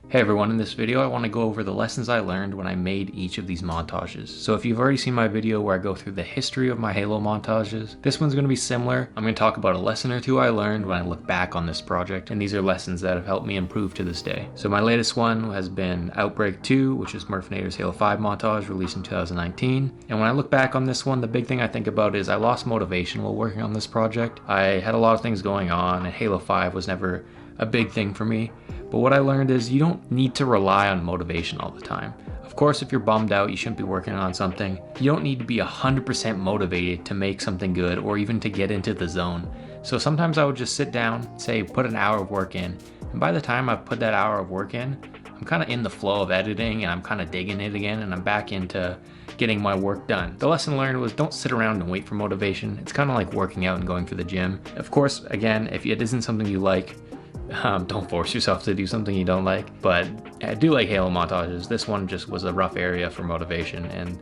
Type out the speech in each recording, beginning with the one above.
Hey everyone, in this video I want to go over the lessons I learned when I made each of these montages. So if you've already seen my video where I go through the history of my Halo montages, this one's going to be similar. I'm going to talk about a lesson or two I learned when I look back on this project, and these are lessons that have helped me improve to this day. So my latest one has been Outbreak 2, which is Murphinator's Halo 5 montage released in 2019. And when I look back on this one, the big thing I think about is I lost motivation while working on this project. I had a lot of things going on, and Halo 5 was never a big thing for me. But what I learned is you don't need to rely on motivation all the time. Of course, if you're bummed out, you shouldn't be working on something. You don't need to be 100% motivated to make something good or even to get into the zone. So sometimes I would just sit down, say put an hour of work in, and by the time I've put that hour of work in, I'm kind of in the flow of editing and I'm kind of digging it again and I'm back into getting my work done. The lesson learned was don't sit around and wait for motivation. It's kind of like working out and going to the gym. Of course, again, if it isn't something you like, don't force yourself to do something you don't like, but I do like Halo montages. This one just was a rough area for motivation, and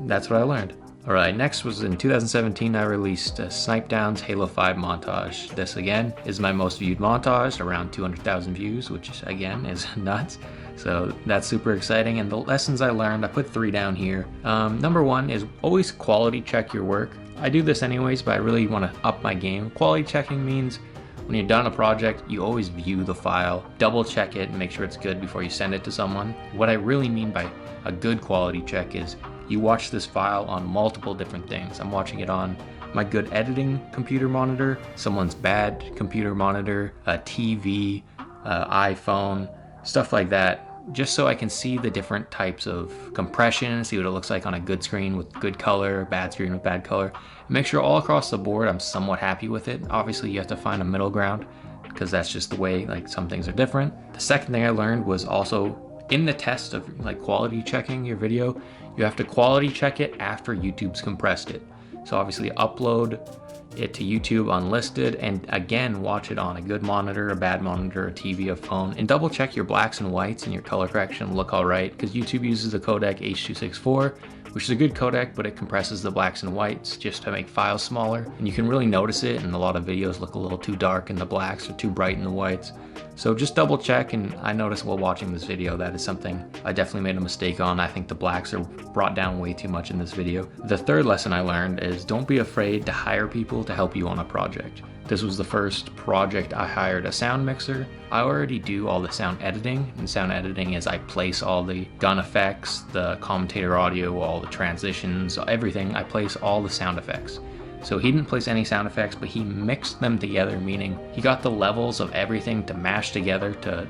that's what I learned. Alright, next was in 2017 I released Snipe Down's Halo 5 montage. This again is my most viewed montage, around 200,000 views, which again is nuts. So that's super exciting, and the lessons I learned, I put 3 down here. Number 1 is always quality check your work. I do this anyways, but I really want to up my game. Quality checking means when you're done a project, you always view the file, double check it and make sure it's good before you send it to someone. What I really mean by a good quality check is you watch this file on multiple different things. I'm watching it on my good editing computer monitor, someone's bad computer monitor, a TV, iPhone, stuff like that, just so I can see the different types of compression, see what it looks like on a good screen with good color, bad screen with bad color. Make sure all across the board I'm somewhat happy with it. Obviously you have to find a middle ground because that's just the way, like, some things are different. The second thing I learned was also in the test of like quality checking your video, you have to quality check it after YouTube's compressed it. So obviously upload it to YouTube unlisted and again watch it on a good monitor, a bad monitor, a TV, a phone, and double check your blacks and whites and your color correction look all right, because YouTube uses the codec H.264, which is a good codec, but it compresses the blacks and whites just to make files smaller, and you can really notice it, and a lot of videos look a little too dark in the blacks or too bright in the whites. So just double check, and I noticed while watching this video that is something I definitely made a mistake on. I think the blacks are brought down way too much in this video. The third lesson I learned is don't be afraid to hire people to help you on a project. This was the first project I hired a sound mixer. I already do all the sound editing, and sound editing is I place all the gun effects, the commentator audio, all the transitions, everything. I place all the sound effects. So he didn't place any sound effects, but he mixed them together, meaning he got the levels of everything to mash together to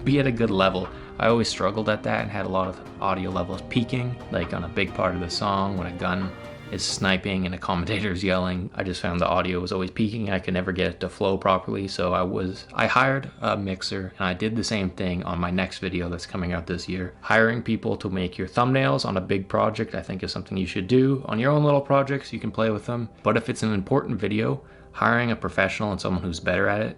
be at a good level. I always struggled at that and had a lot of audio levels peaking, like on a big part of the song when a gun is sniping and a commentator is yelling. I just found the audio was always peaking. I could never get it to flow properly, so I hired a mixer, and I did the same thing on my next video that's coming out this year. Hiring people to make your thumbnails on a big project I think is something you should do. On your own little projects you can play with them, but if it's an important video, hiring a professional and someone who's better at it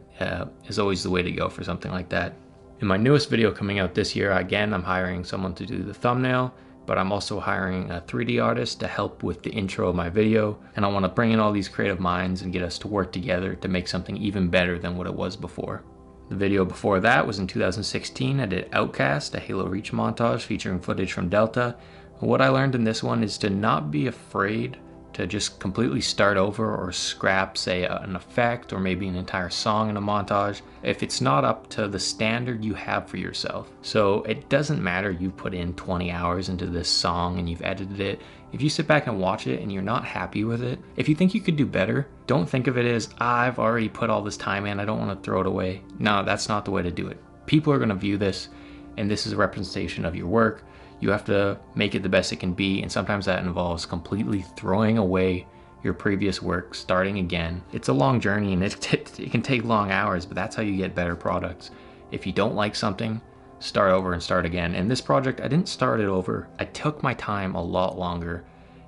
is always the way to go for something like that. In my newest video coming out this year, again I'm hiring someone to do the thumbnail, but I'm also hiring a 3D artist to help with the intro of my video, and I want to bring in all these creative minds and get us to work together to make something even better than what it was before. The video before that was in 2016. I did OUTCAST, a Halo Reach montage featuring footage from Delta. What I learned in this one is to not be afraid to just completely start over or scrap, say, an effect or maybe an entire song in a montage if it's not up to the standard you have for yourself. So it doesn't matter you put in 20 hours into this song and you've edited it. If you sit back and watch it and you're not happy with it, if you think you could do better, don't think of it as, I've already put all this time in, I don't want to throw it away. No, that's not the way to do it. People are going to view this, and this is a representation of your work. You have to make it the best it can be, and sometimes that involves completely throwing away your previous work, starting again. It's a long journey, and it can take long hours, but that's how you get better products. If you don't like something, start over and start again. In this project, I didn't start it over. I took my time a lot longer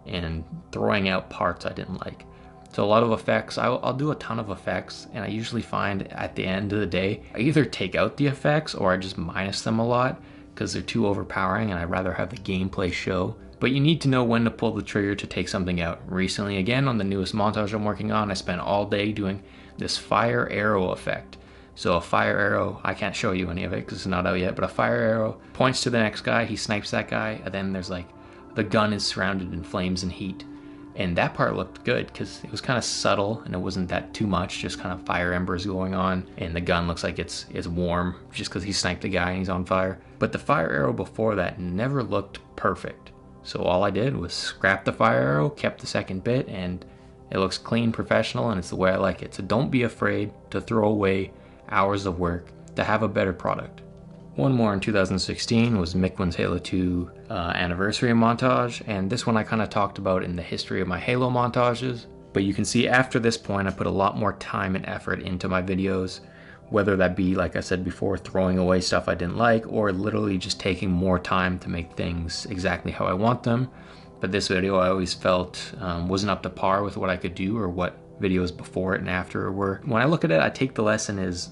in throwing out parts I didn't like. So a lot of effects, I'll do a ton of effects, and I usually find at the end of the day, I either take out the effects or I just minus them a lot, because they're too overpowering and I'd rather have the gameplay show. But you need to know when to pull the trigger to take something out. Recently, again, on the newest montage I'm working on, I spent all day doing this fire arrow effect. So a fire arrow, I can't show you any of it because it's not out yet, but a fire arrow points to the next guy, he snipes that guy, and then there's like, the gun is surrounded in flames and heat. And that part looked good because it was kind of subtle and it wasn't that too much, just kind of fire embers going on, and the gun looks like it's warm just because he sniped the guy and he's on fire. But the fire arrow before that never looked perfect. So all I did was scrap the fire arrow, kept the second bit, and it looks clean, professional, and it's the way I like it. So don't be afraid to throw away hours of work to have a better product. One more in 2016 was Mikwen's Halo 2 anniversary montage, and this one I kind of talked about in the history of my Halo montages. But you can see after this point I put a lot more time and effort into my videos, whether that be, like I said before, throwing away stuff I didn't like, or literally just taking more time to make things exactly how I want them. But this video I always felt wasn't up to par with what I could do or what videos before it and after were. When I look at it, I take the lesson is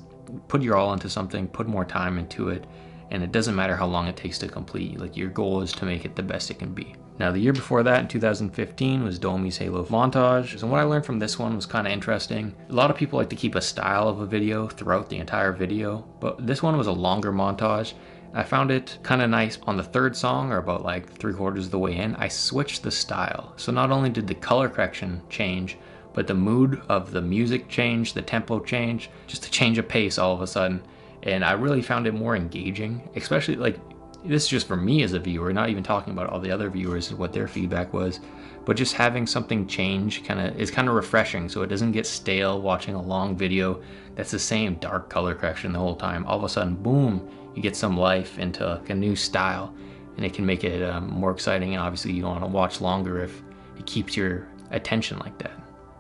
put your all into something, put more time into it, and it doesn't matter how long it takes to complete. Like, your goal is to make it the best it can be. Now, the year before that, in 2015, was Domey's Halo Montage, and what I learned from this one was kind of interesting. A lot of people like to keep a style of a video throughout the entire video, but this one was a longer montage. I found it kind of nice on the third song, or about like 3/4 of the way in, I switched the style. So not only did the color correction change, but the mood of the music changed, the tempo changed, just a change of pace all of a sudden. And I really found it more engaging, especially like, this is just for me as a viewer, not even talking about all the other viewers and what their feedback was, but just having something change is kind of refreshing, so it doesn't get stale watching a long video that's the same dark color correction the whole time. All of a sudden, boom, you get some life into like a new style, and it can make it more exciting, and obviously you want to watch longer if it keeps your attention like that.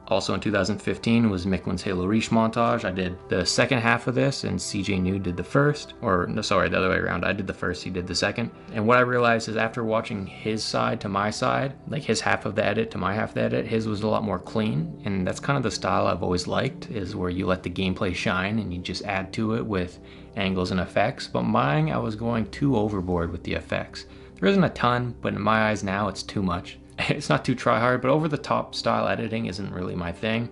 Also in 2015 was Mikwen's Halo Reach montage. I did the second half of this and CJ New did the first, or no, sorry, the other way around. I did the first, he did the second. And what I realized is after watching his side to my side, like his half of the edit to my half of the edit, his was a lot more clean. And that's kind of the style I've always liked, is where you let the gameplay shine and you just add to it with angles and effects. But mine, I was going too overboard with the effects. There isn't a ton, but in my eyes now it's too much. It's not too try hard, but over the top style editing isn't really my thing.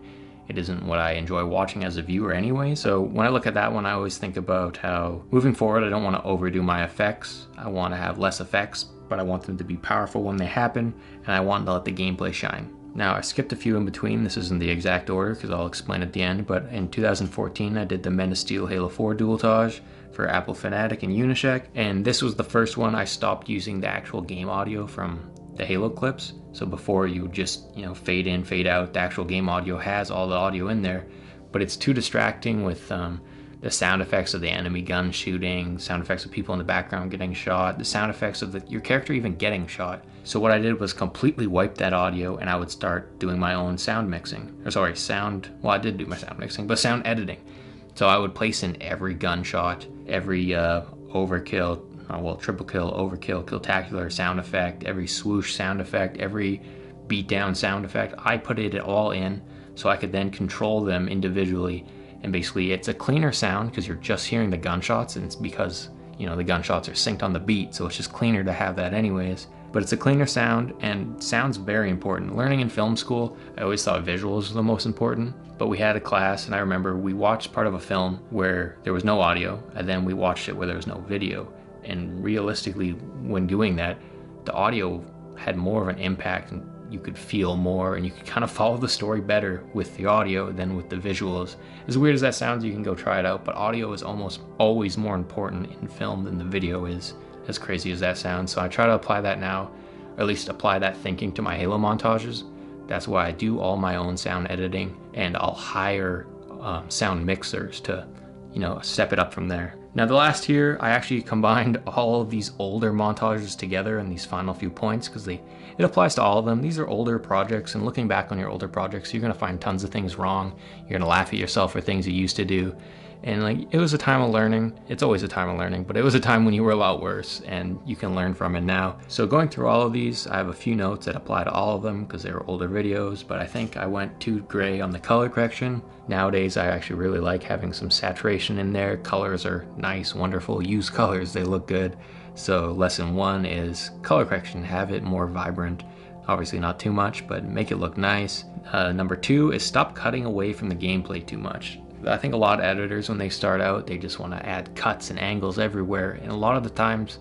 It isn't what I enjoy watching as a viewer anyway. So when I look at that one, I always think about how moving forward, I don't want to overdo my effects. I want to have less effects, but I want them to be powerful when they happen, and I want to let the gameplay shine. Now, I skipped a few in between. This isn't the exact order because I'll explain at the end, but in 2014, I did the Men of Steel Halo 4 Dualtage for Apple Fanatic and Unisec, and this was the first one I stopped using the actual game audio from the Halo clips. So before, you would just, fade in, fade out. The actual game audio has all the audio in there, but it's too distracting with the sound effects of the enemy gun shooting, sound effects of people in the background getting shot, the sound effects of your character even getting shot. So what I did was completely wipe that audio, and I would start doing my own sound mixing. Well, I did do my sound mixing, but sound editing. So I would place in every gunshot, every overkill, triple kill, overkill, killtacular sound effect, every swoosh sound effect, every beatdown sound effect. I put it all in so I could then control them individually. And basically it's a cleaner sound because you're just hearing the gunshots, and it's because, the gunshots are synced on the beat, so it's just cleaner to have that anyways. But it's a cleaner sound, and sound's very important. Learning in film school, I always thought visuals were the most important, but we had a class, and I remember we watched part of a film where there was no audio, and then we watched it where there was no video. And realistically, when doing that, the audio had more of an impact, and you could feel more, and you could kind of follow the story better with the audio than with the visuals. As weird as that sounds, you can go try it out, but audio is almost always more important in film than the video is, as crazy as that sounds. So I try to apply that now, or at least apply that thinking to my Halo montages. That's why I do all my own sound editing, and I'll hire sound mixers to, step it up from there. Now, the last year, I actually combined all of these older montages together in these final few points because it applies to all of them. These are older projects, and looking back on your older projects, you're going to find tons of things wrong. You're going to laugh at yourself for things you used to do. And it was a time of learning. It's always a time of learning, but it was a time when you were a lot worse, and you can learn from it now. So going through all of these, I have a few notes that apply to all of them because they were older videos, but I think I went too gray on the color correction. Nowadays, I actually really like having some saturation in there. Colors are nice, wonderful. Use colors, they look good. So lesson 1 is color correction. Have it more vibrant. Obviously not too much, but make it look nice. Number 2 is stop cutting away from the gameplay too much. I think a lot of editors, when they start out, they just want to add cuts and angles everywhere, and a lot of the times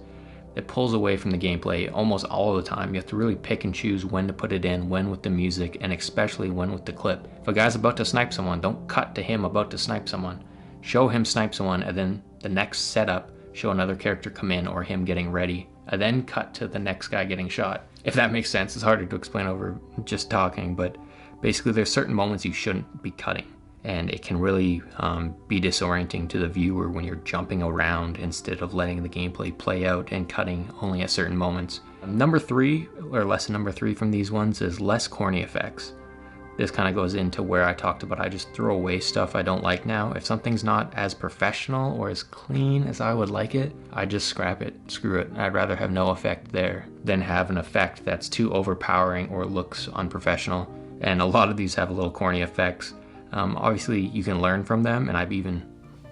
it pulls away from the gameplay almost all of the time. You have to really pick and choose when to put it in, when with the music, and especially when with the clip. If a guy's about to snipe someone, don't cut to him about to snipe someone. Show him snipe someone, and then the next setup, show another character come in or him getting ready, and then cut to the next guy getting shot. If that makes sense, it's harder to explain over just talking, but basically there's certain moments you shouldn't be cutting. And it can really be disorienting to the viewer when you're jumping around instead of letting the gameplay play out and cutting only at certain moments. Number 3, or lesson number 3 from these ones, is less corny effects. This kind of goes into where I talked about I just throw away stuff I don't like now. If something's not as professional or as clean as I would like it, I just scrap it, screw it. I'd rather have no effect there than have an effect that's too overpowering or looks unprofessional. And a lot of these have little corny effects. Obviously you can learn from them, and I've even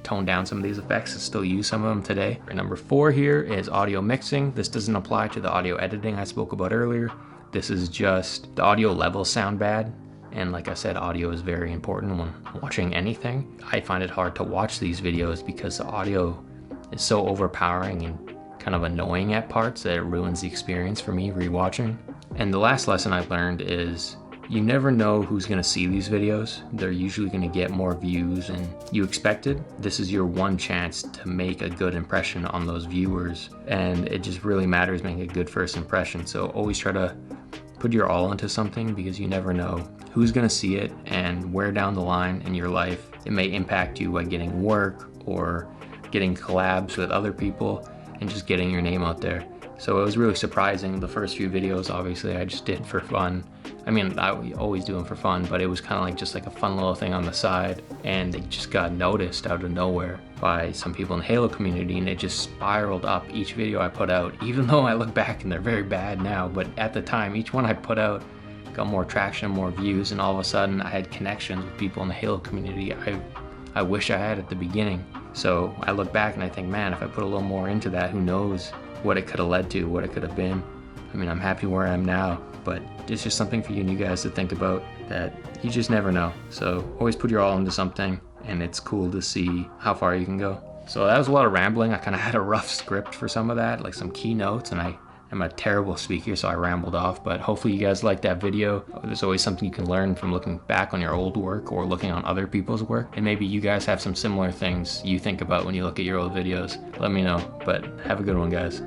toned down some of these effects and still use some of them today. Number 4 here is audio mixing. This doesn't apply to the audio editing I spoke about earlier. This is just the audio levels sound bad. And like I said, audio is very important when watching anything. I find it hard to watch these videos because the audio is so overpowering and kind of annoying at parts that it ruins the experience for me rewatching. And the last lesson I learned is you never know who's gonna see these videos. They're usually gonna get more views than you expected. This is your one chance to make a good impression on those viewers, and it just really matters making a good first impression. So always try to put your all into something, because you never know who's gonna see it and where down the line in your life it may impact you by getting work or getting collabs with other people and just getting your name out there. So it was really surprising. The first few videos, obviously, I just did for fun. I mean, I always do them for fun, but it was kind of like just like a fun little thing on the side, and it just got noticed out of nowhere by some people in the Halo community, and it just spiraled up each video I put out, even though I look back and they're very bad now. But at the time, each one I put out got more traction, more views, and all of a sudden I had connections with people in the Halo community I wish I had at the beginning. So I look back and I think, man, if I put a little more into that, who knows what it could have led to, what it could have been. I mean, I'm happy where I am now, but it's just something for you and you guys to think about, that you just never know. So always put your all into something, and it's cool to see how far you can go. So that was a lot of rambling. I kind of had a rough script for some of that, like some keynotes, and I am a terrible speaker, so I rambled off, but hopefully you guys liked that video. There's always something you can learn from looking back on your old work or looking on other people's work, and maybe you guys have some similar things you think about when you look at your old videos. Let me know, but have a good one, guys.